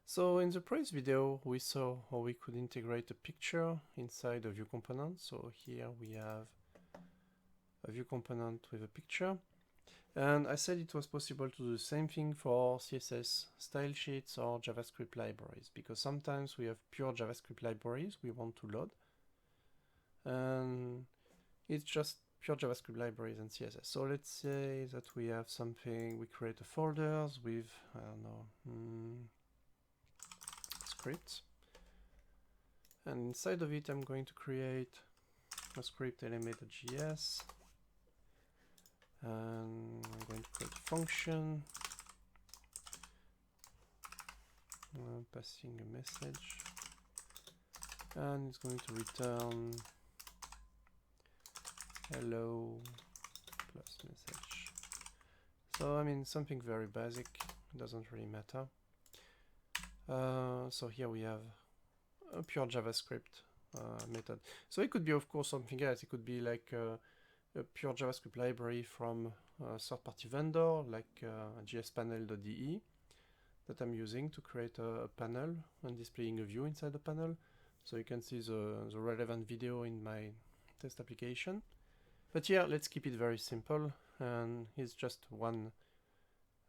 So in the previous video, we saw how we could integrate a picture inside a view component. So here we have a view component with a picture. And I said it was possible to do the same thing for CSS style sheets or JavaScript libraries, because sometimes we have pure JavaScript libraries we want to load. And it's just pure JavaScript libraries and CSS. So let's say that we have something, we create a folders with, I don't know, scripts. And inside of it, I'm going to create a script element.js. And I'm going to create a function, passing a message, and it's going to return hello plus message. So I mean something very basic, doesn't really matter. So here we have a pure JavaScript method. So it could be of course something else. It could be like a pure JavaScript library from a third-party vendor like gspanel.de that I'm using to create a panel and displaying a view inside the panel. So you can see the relevant video in my test application. But yeah, let's keep it very simple, and it's just one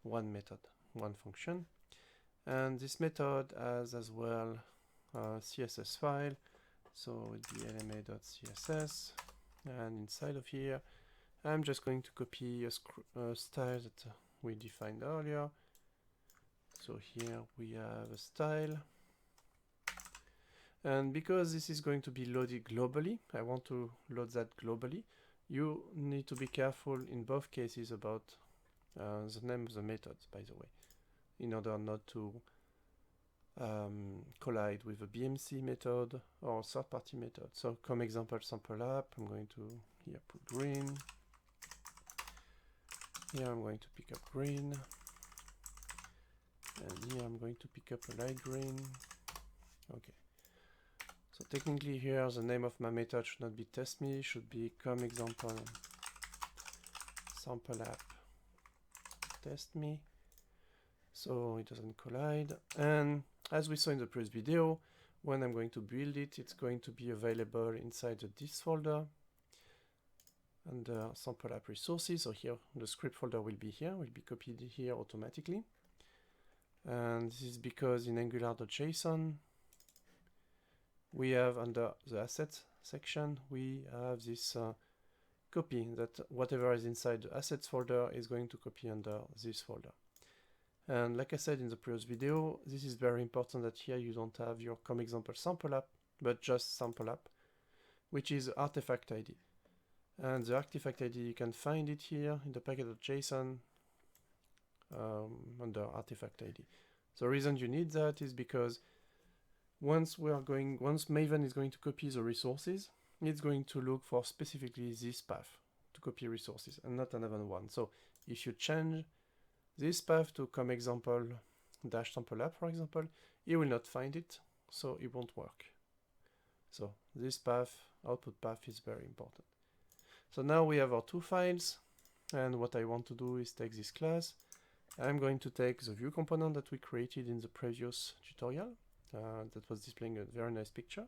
method, one function. And this method has as well a CSS file, so it would be lma.css. And inside of here, I'm just going to copy a style that we defined earlier. So here we have a style. And because this is going to be loaded globally, I want to load that globally. You need to be careful in both cases about the name of the methods, by the way, in order not to collide with a BMC method or third-party method. So come example sample app, I'm going to here put green. Here I'm going to pick up green. And here I'm going to pick up a light green. Okay. So technically here the name of my method should not be test.me, should be come example sample app test.me, so it doesn't collide. And as we saw in the previous video, when I'm going to build it, it's going to be available inside the this folder under sample app resources. So here the script folder will be here, will be copied here automatically. And this is because in angular.json we have under the assets section, we have this copy that whatever is inside the assets folder is going to copy under this folder. And like I said in the previous video, this is very important that here you don't have your come example sample app, but just sample app, which is artifact ID. And the artifact ID, you can find it here in the package.json under artifact ID. The reason you need that is because once Maven is going to copy the resources, it's going to look for specifically this path to copy resources and not another one. So if you change this path to come example dash sample app, for example, it will not find it, so it won't work. So this path, output path, is very important. So now we have our two files, and what I want to do is take this class. I'm going to take the view component that we created in the previous tutorial that was displaying a very nice picture.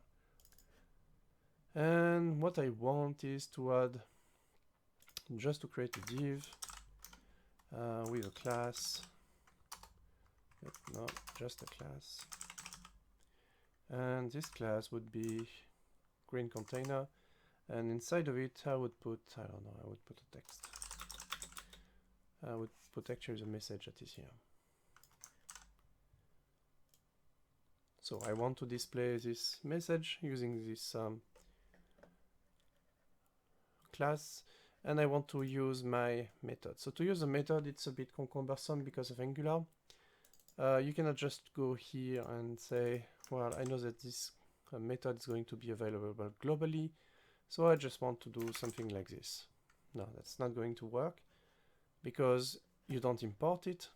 And what I want is to add, just to create a div with a class, no, just a class. And this class would be green container, and inside of it I would put, I don't know, I would put a text. I would put actually the message that is here. So I want to display this message using this class, and I want to use my method. So to use a method, it's a bit cumbersome because of Angular. You cannot just go here and say, well, I know that this method is going to be available globally, so I just want to do something like this. No, that's not going to work because you don't import it.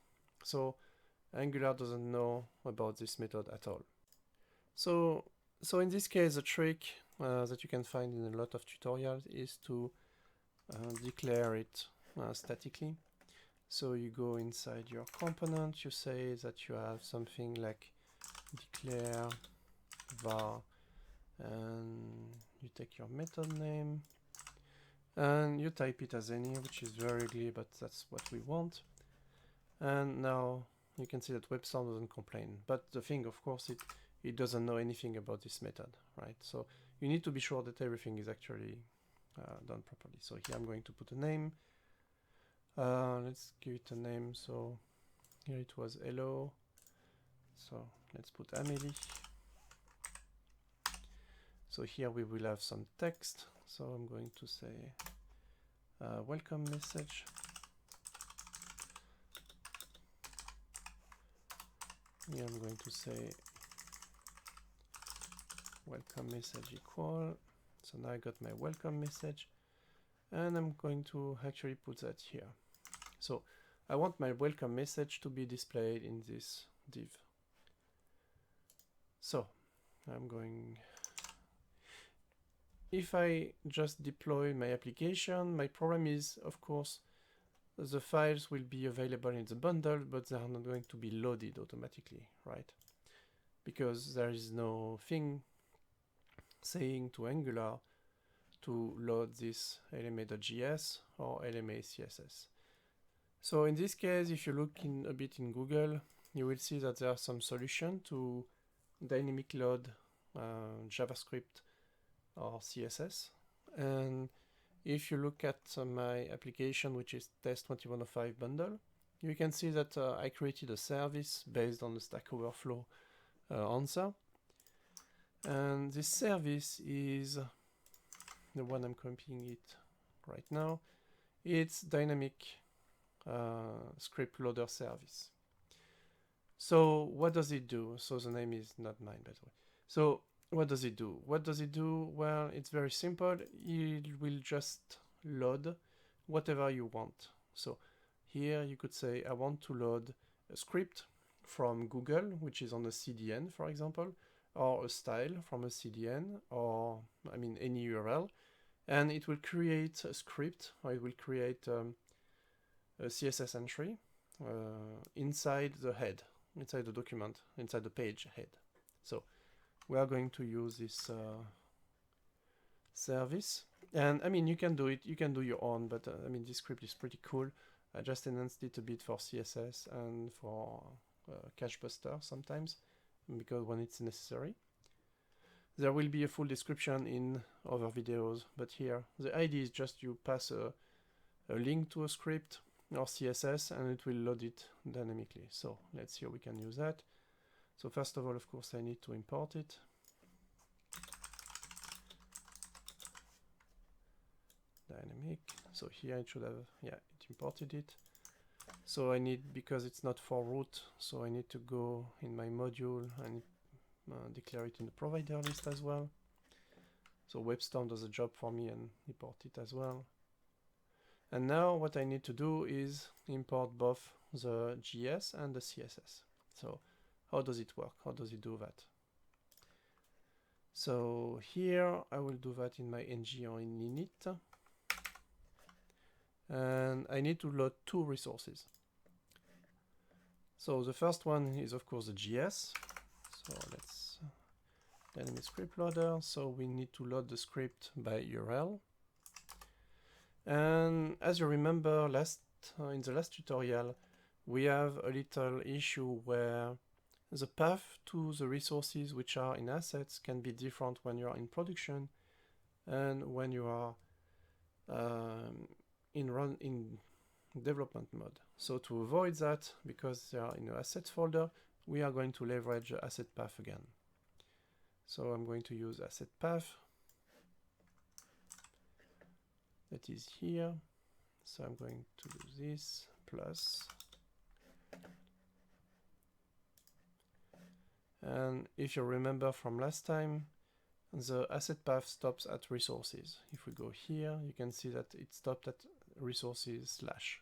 So Angular doesn't know about this method at all. So in this case, a trick that you can find in a lot of tutorials is to declare it statically. So you go inside your component, you say that you have something like declare var, and you take your method name and you type it as any, which is very ugly, but that's what we want. And now you can see that WebStorm doesn't complain, but the thing, of course, it doesn't know anything about this method, right? So you need to be sure that everything is actually done properly. So here I'm going to put a name. Let's give it a name. So here it was hello. So let's put Amélie. So here we will have some text. So I'm going to say welcome message. Here I'm going to say welcome message equal. So now I got my welcome message, and I'm going to actually put that here. So I want my welcome message to be displayed in this div. So I'm going, if I just deploy my application, my problem is, of course, the files will be available in the bundle, but they are not going to be loaded automatically, right? Because there is no thing saying to Angular to load this lma.js or lma CSS. So in this case, if you look in a bit in Google, you will see that there are some solution to dynamic load JavaScript or CSS. And if you look at my application, which is test 2105 bundle, you can see that I created a service based on the Stack Overflow answer. And this service is the one I'm copying it right now. It's dynamic script loader service. So what does it do? So the name is not mine, by the way. So what does it do? What does it do? Well, it's very simple. It will just load whatever you want. So here you could say, I want to load a script from Google, which is on a CDN, for example, or a style from a CDN, or I mean any URL, and it will create a script, or it will create a CSS entry inside the head, inside the document, inside the page head. So we are going to use this service, and I mean you can do it, you can do your own, but I mean this script is pretty cool. I just enhanced it a bit for CSS and for cache buster sometimes, because when it's necessary. There will be a full description in other videos, but here the idea is just you pass a link to a script or CSS and it will load it dynamically. So let's see how we can use that. So first of all, of course, I need to import it. Dynamic. So here it should have, yeah, it imported it. So I need, because it's not for root, so I need to go in my module and declare it in the provider list as well. So WebStorm does a job for me and import it as well. And now what I need to do is import both the JS and the CSS. So how does it work? How does it do that? So here I will do that in my ng or in init. And I need to load two resources. So the first one is of course the JS. So let's dynamic script loader. So we need to load the script by URL. And as you remember, in the last tutorial, we have a little issue where the path to the resources which are in assets can be different when you are in production and when you are in development mode. So to avoid that, because they are in the assets folder, we are going to leverage the asset path again. So I'm going to use asset path. That is here. So I'm going to do this plus. And if you remember from last time, the asset path stops at resources. If we go here, you can see that it stopped at resources /.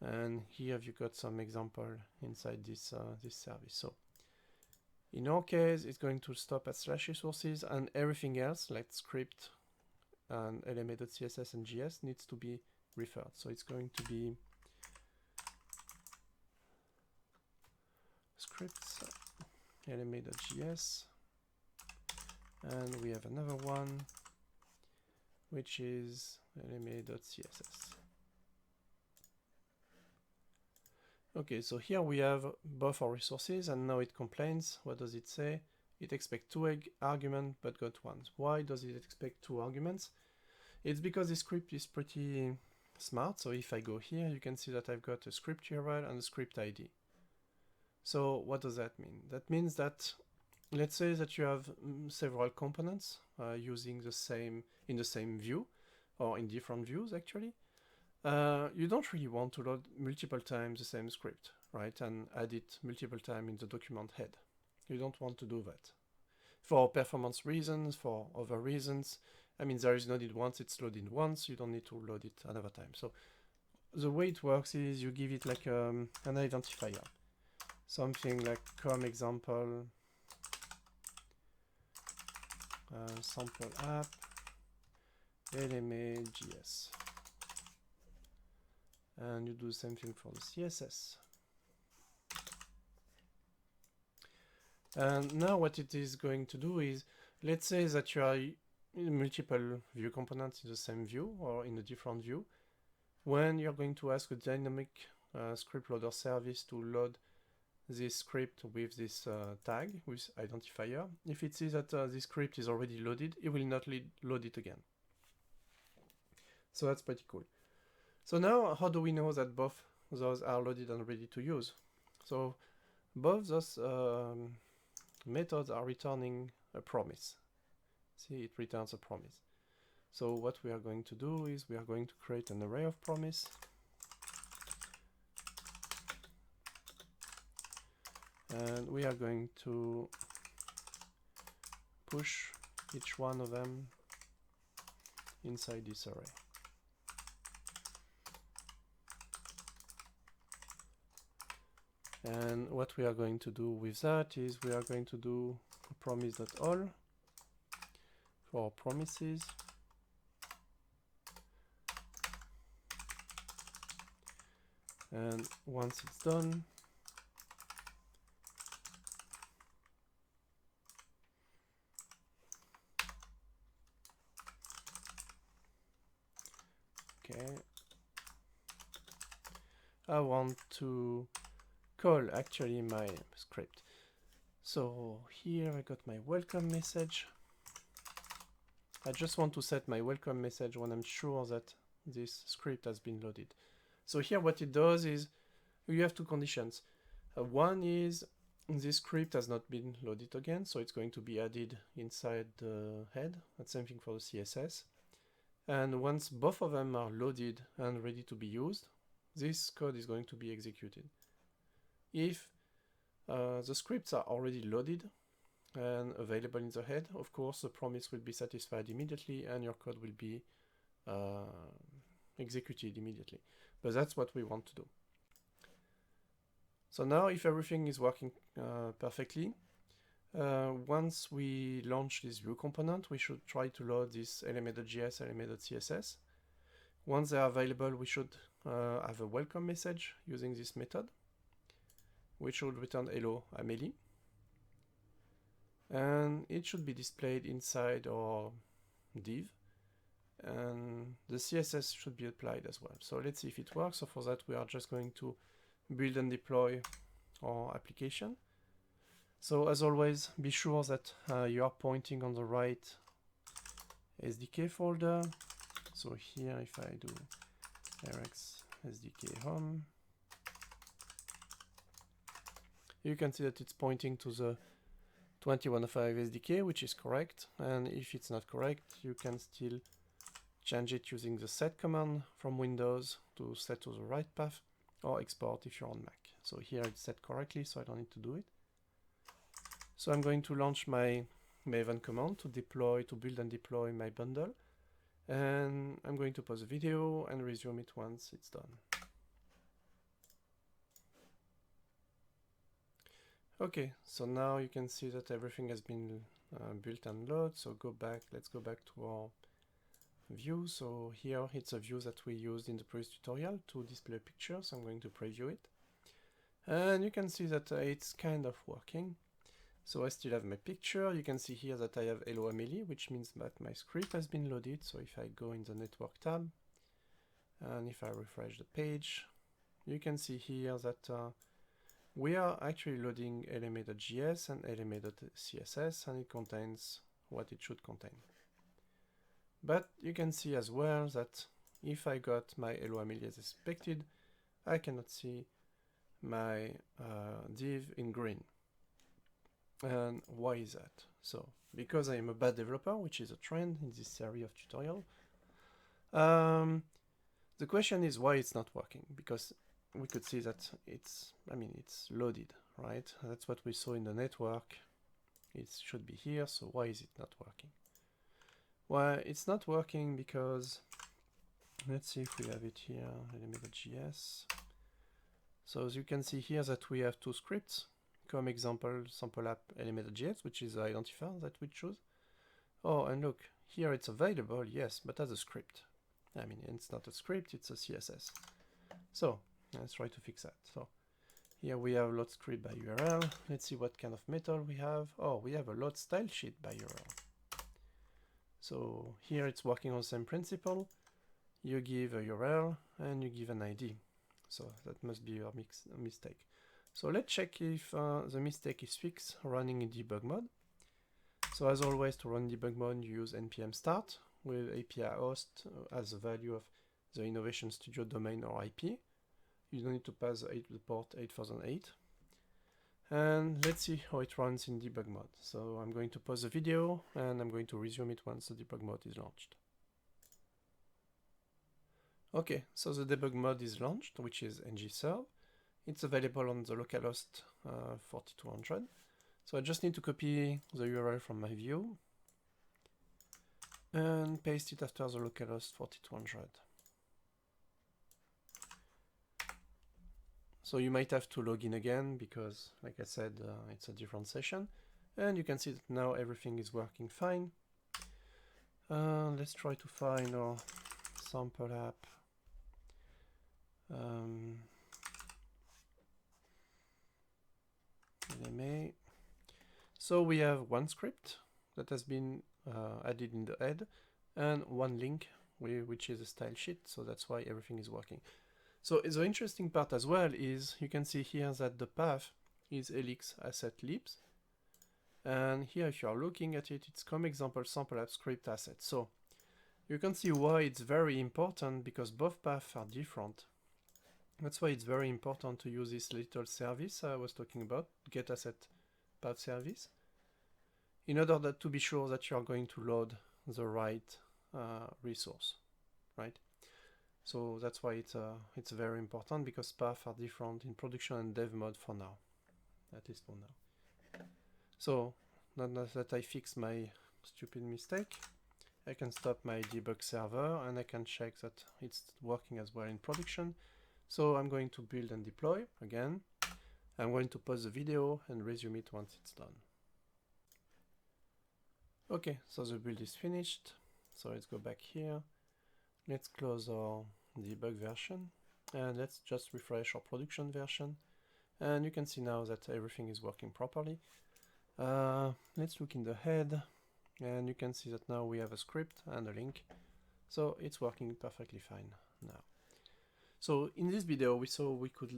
And here you've got some example inside this this service. So in our case, it's going to stop at /resources, and everything else like script and lma.css and JS needs to be referred. So it's going to be scripts lma.js, and we have another one which is lma.css. Okay, so here we have both our resources, and now it complains. What does it say? It expects 2 arguments but got 1. Why does it expect 2 arguments? It's because the script is pretty smart. So if I go here, you can see that I've got a script URL and a script ID. So what does that mean? That means that, let's say that you have several components using the same in the same view, or in different views actually. You don't really want to load multiple times the same script, right? And add it multiple times in the document head. You don't want to do that. For performance reasons, for other reasons, I mean, there is loaded once, it's loaded once, you don't need to load it another time. So the way it works is you give it like an identifier. Something like com example, sample app, lma.js. And you do the same thing for the CSS. And now what it is going to do is, let's say that you are in multiple view components in the same view or in a different view. When you're going to ask a dynamic script loader service to load this script with this tag, with identifier, if it sees that this script is already loaded, it will not load it again. So that's pretty cool. So now, how do we know that both those are loaded and ready to use? So both those methods are returning a promise. See, it returns a promise. So what we are going to do is we are going to create an array of promise. And we are going to push each one of them inside this array. And what we are going to do with that is we are going to do promise.all for promises. And once it's done, okay, I want to call actually my script. So here I got my welcome message. I just want to set my welcome message when I'm sure that this script has been loaded. So here what it does is you have 2 conditions. One is this script has not been loaded again, so it's going to be added inside the head. That's same thing for the CSS. And once both of them are loaded and ready to be used, this code is going to be executed. If the scripts are already loaded and available in the head, of course the promise will be satisfied immediately and your code will be executed immediately. But that's what we want to do. So now if everything is working perfectly, once we launch this view component, we should try to load this lma.js, lma.css. Once they are available, we should have a welcome message using this method, which should return hello Amélie. And it should be displayed inside our div. And the CSS should be applied as well. So let's see if it works. So for that, we are just going to build and deploy our application. So as always, be sure that you are pointing on the right SDK folder. So here, if I do rx SDK home, you can see that it's pointing to the 2105 SDK, which is correct. And if it's not correct, you can still change it using the set command from Windows to set to the right path, or export if you're on Mac. So here it's set correctly, so I don't need to do it. So I'm going to launch my maven command to build and deploy my bundle. And I'm going to pause the video and resume it once it's done. Okay, so now you can see that everything has been built and loaded. So let's go back to our view. So here it's a view that we used in the previous tutorial to display pictures. So I'm going to preview it. And you can see that it's kind of working. So I still have my picture. You can see here that I have Hello Amelie, which means that my script has been loaded. So if I go in the network tab, and if I refresh the page, you can see here that we are actually loading LMA.js and LMA.css, and it contains what it should contain. But you can see as well that if I got my Hello Amelie as expected, I cannot see my div in green. And why is that? So, because I am a bad developer, which is a trend in this series of tutorial, the question is why it's not working, because we could see that it's loaded, right? That's what we saw in the network. It should be here, so why is it not working? Well, it's not working because, let's see if we have it here, LMA.js. So as you can see here that we have two scripts. Come example, sample app LMA.js, which is the identifier that we choose. Oh, and look, here it's available, yes, but as a script. I mean, it's not a script, it's a CSS. So let's try to fix that. So here we have load script by URL. Let's see what kind of method we have. Oh, we have a load style sheet by URL. So here it's working on the same principle. You give a URL and you give an ID. So that must be a mistake. So let's check if the mistake is fixed running in debug mode. So as always, to run debug mode, you use npm start with API host as the value of the Innovation Studio domain or IP. You don't need to pass the port 8008. And let's see how it runs in debug mode. So I'm going to pause the video and I'm going to resume it once the debug mode is launched. Okay, so the debug mode is launched, which is ngserve. It's available on the localhost 4200. So I just need to copy the URL from my view and paste it after the localhost 4200. So you might have to log in again because, like I said, it's a different session. And you can see that now everything is working fine. Let's try to find our sample app. LMA. So we have one script that has been added in the head and one link which is a style sheet, so that's why everything is working. So the interesting part as well is you can see here that the path is elix asset libs, and here if you are looking at it, it's come example sample app script asset. So you can see why it's very important, because both paths are different. That's why it's very important to use this little service I was talking about, get asset path service, in order to be sure that you are going to load the right resource, right? So that's why it's very important, because paths are different in production and dev mode for now, at least for now. So now that I fix my stupid mistake, I can stop my debug server and I can check that it's working as well in production. So I'm going to build and deploy again. I'm going to pause the video and resume it once it's done. Okay, so the build is finished. So let's go back here. Let's close our debug version and let's just refresh our production version. And you can see now that everything is working properly. Let's look in the head and you can see that now we have a script and a link. So it's working perfectly fine now. So in this video we saw we could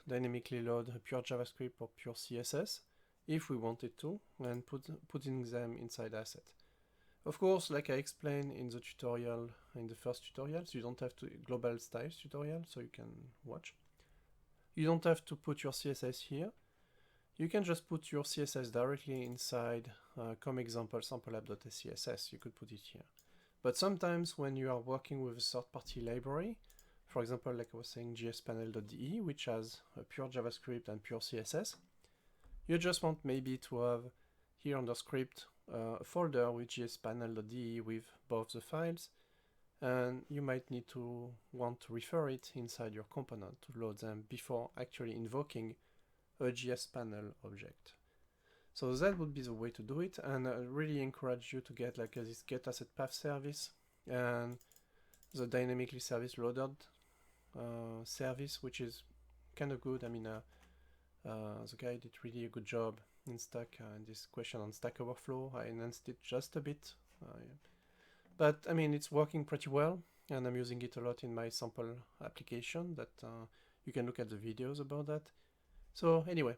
dynamically load a pure JavaScript or pure CSS if we wanted to, and putting them inside asset. Of course, like I explained in the tutorial, in the first tutorial, so you don't have to global styles tutorial, so you can watch. You don't have to put your CSS here. You can just put your CSS directly inside come example sample app.css. You could put it here. But sometimes when you are working with a third-party library, for example, like I was saying, gspanel.de, which has a pure JavaScript and pure CSS, you just want maybe to have here under script a folder with gspanel.de with both the files, and you might need to want to refer it inside your component to load them before actually invoking a gspanel object. So that would be the way to do it, and I really encourage you to get like this get asset path service and the dynamically service loaded service, which is kind of good. I mean, The guy did really a good job in Stack. In this question on Stack Overflow, I enhanced it just a bit. But I mean, it's working pretty well, and I'm using it a lot in my sample application that you can look at the videos about that. So anyway,